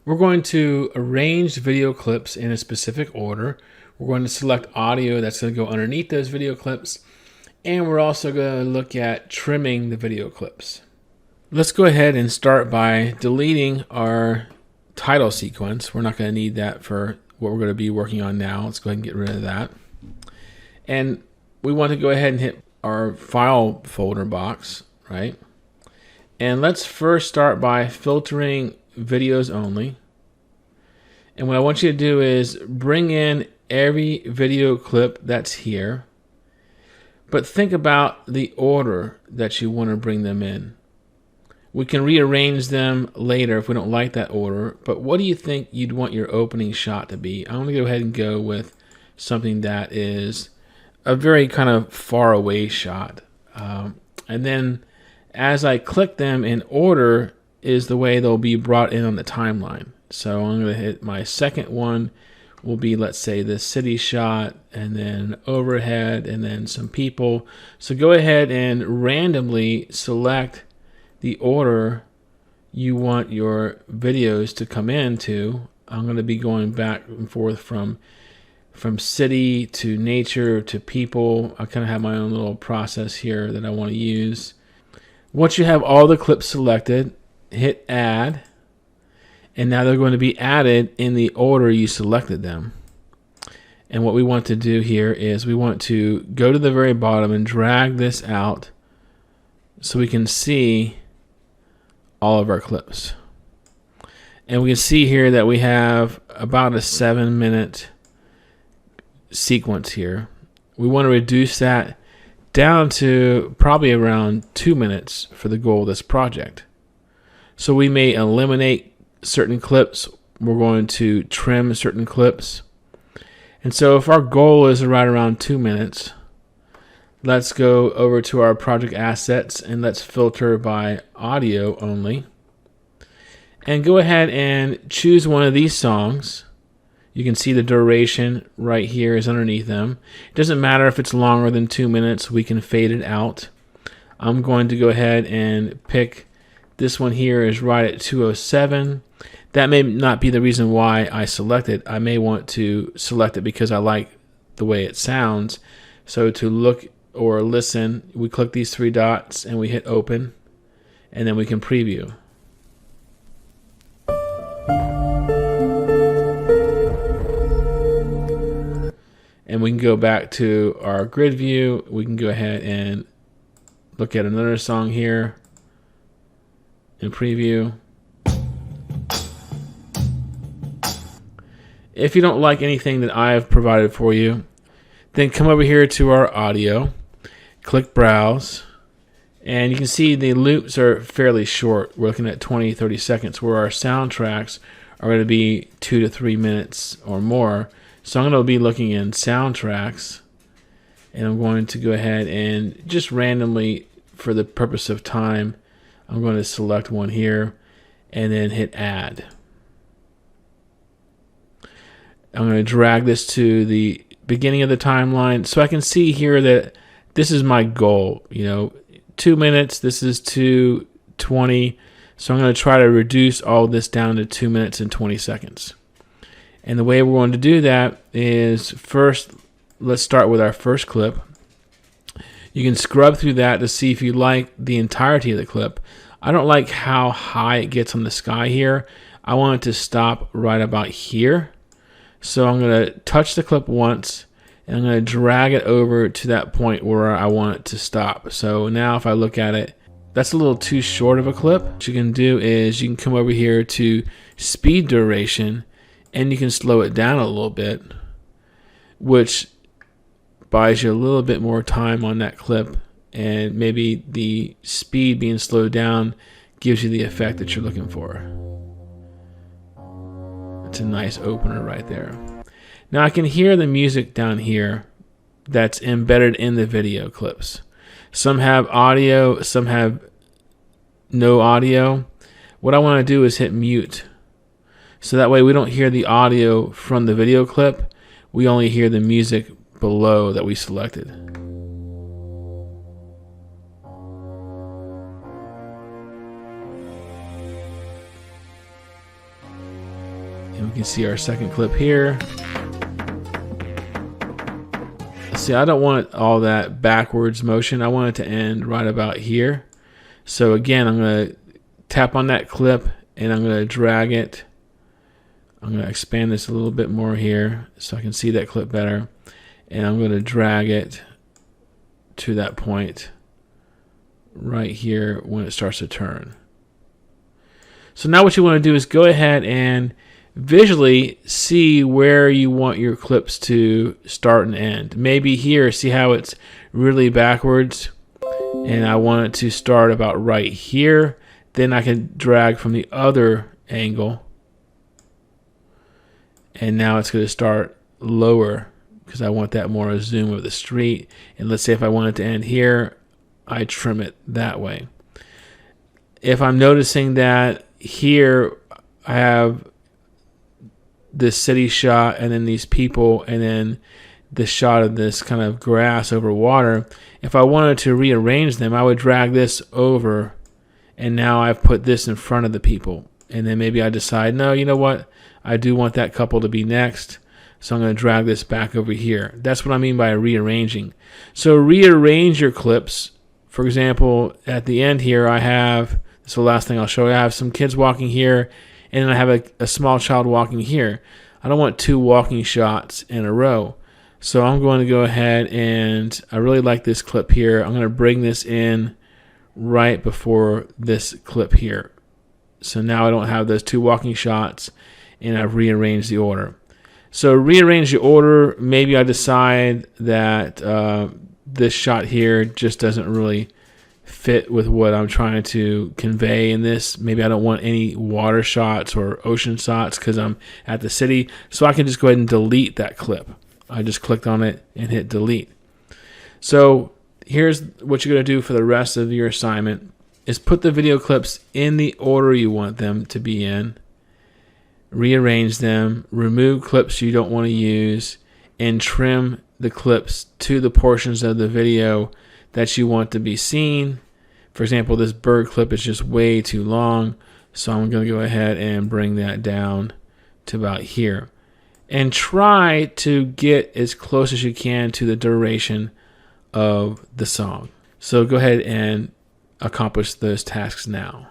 We're going to arrange video clips in a specific order. We're going to select audio that's going to go underneath those video clips. And we're also going to look at trimming the video clips. Let's go ahead and start by deleting our title sequence. We're not going to need that for what we're going to be working on now. Let's go ahead and get rid of that. And we want to go ahead and hit our file folder box, right? And let's first start by filtering videos only. And what I want you to do is bring in every video clip that's here, but think about the order that you want to bring them in. We can rearrange them later if we don't like that order, but what do you think you'd want your opening shot to be? I'm going to go ahead and go with something that is a very kind of far away shot. And then as I click them in order is the way they'll be brought in on the timeline. So I'm going to hit my second one will be, let's say, the city shot, and then overhead, and then some people. So go ahead and randomly select the order you want your videos to come into. I'm going to be going back and forth from city to nature to people. I kind of have my own little process here that I want to use. Once you have all the clips selected, hit add, and now they're going to be added in the order you selected them. And what we want to do here is we want to go to the very bottom and drag this out so we can see all of our clips. And we can see here that we have about a 7-minute sequence here. We want to reduce that down to probably around 2 minutes for the goal of this project. So we may eliminate certain clips. We're going to trim certain clips. And so if our goal is right around 2 minutes, let's go over to our project assets and let's filter by audio only. And go ahead and choose one of these songs. You can see the duration right here is underneath them. It doesn't matter if it's longer than 2 minutes, we can fade it out. I'm going to go ahead and pick this one here is right at 2:07. That may not be the reason why I select it. I may want to select it because I like the way it sounds. So to look or listen, we click these 3 dots and we hit open, and then we can preview. And we can go back to our grid view. We can go ahead and look at another song here and preview. If you don't like anything that I have provided for you, then come over here to our audio, click browse, and you can see the loops are fairly short. We're looking at 20-30 seconds, where our soundtracks are going to be 2 to 3 minutes or more. So I'm going to be looking in soundtracks, and I'm going to go ahead and just randomly, for the purpose of time, I'm going to select one here and then hit add. I'm going to drag this to the beginning of the timeline so I can see here that this is my goal. 2 minutes, this is 2:20. So I'm going to try to reduce all this down to 2 minutes and 20 seconds. And the way we're going to do that is first, let's start with our first clip. You can scrub through that to see if you like the entirety of the clip. I don't like how high it gets on the sky here. I want it to stop right about here. So I'm going to touch the clip once, and I'm going to drag it over to that point where I want it to stop. So now if I look at it, that's a little too short of a clip. What you can do is you can come over here to speed duration, and you can slow it down a little bit, which buys you a little bit more time on that clip, and maybe the speed being slowed down gives you the effect that you're looking for. It's a nice opener right there. Now I can hear the music down here that's embedded in the video clips. Some have audio, some have no audio. What I want to do is hit mute. So that way we don't hear the audio from the video clip. We only hear the music below that we selected. can see our second clip here. See, I don't want all that backwards motion. I want it to end right about here. So again, I'm going to tap on that clip and I'm going to drag it. I'm going to expand this a little bit more here so I can see that clip better. And I'm going to drag it to that point right here when it starts to turn. So now what you want to do is go ahead and visually see where you want your clips to start and end. Maybe here, see how it's really backwards, and I want it to start about right here. Then I can drag from the other angle, and now it's going to start lower because I want that more a zoom of the street. And let's say if I want it to end here, I trim it that way. If I'm noticing that here I have this city shot and then these people and then this shot of this kind of grass over water, if I wanted to rearrange them, I would drag this over, and now I've put this in front of the people. And then maybe I decide, no, you know what, I do want that couple to be next, so I'm going to drag this back over here. That's what I mean by rearranging. So rearrange your clips. For example, at the end here, I have, this is the last thing I'll show you, I have some kids walking here, and then I have a small child walking here. I don't want two walking shots in a row. So I'm going to go ahead, and I really like this clip here. I'm going to bring this in right before this clip here. So now I don't have those two walking shots, and I've rearranged the order. So rearrange the order. Maybe I decide that this shot here just doesn't really fit with what I'm trying to convey in this. Maybe I don't want any water shots or ocean shots because I'm at the city. So I can just go ahead and delete that clip. I just clicked on it and hit delete. So here's what you're going to do for the rest of your assignment is put the video clips in the order you want them to be in, rearrange them, remove clips you don't want to use, and trim the clips to the portions of the video that you want to be seen. For example, this bird clip is just way too long, so I'm going to go ahead and bring that down to about here. And try to get as close as you can to the duration of the song. So go ahead and accomplish those tasks now.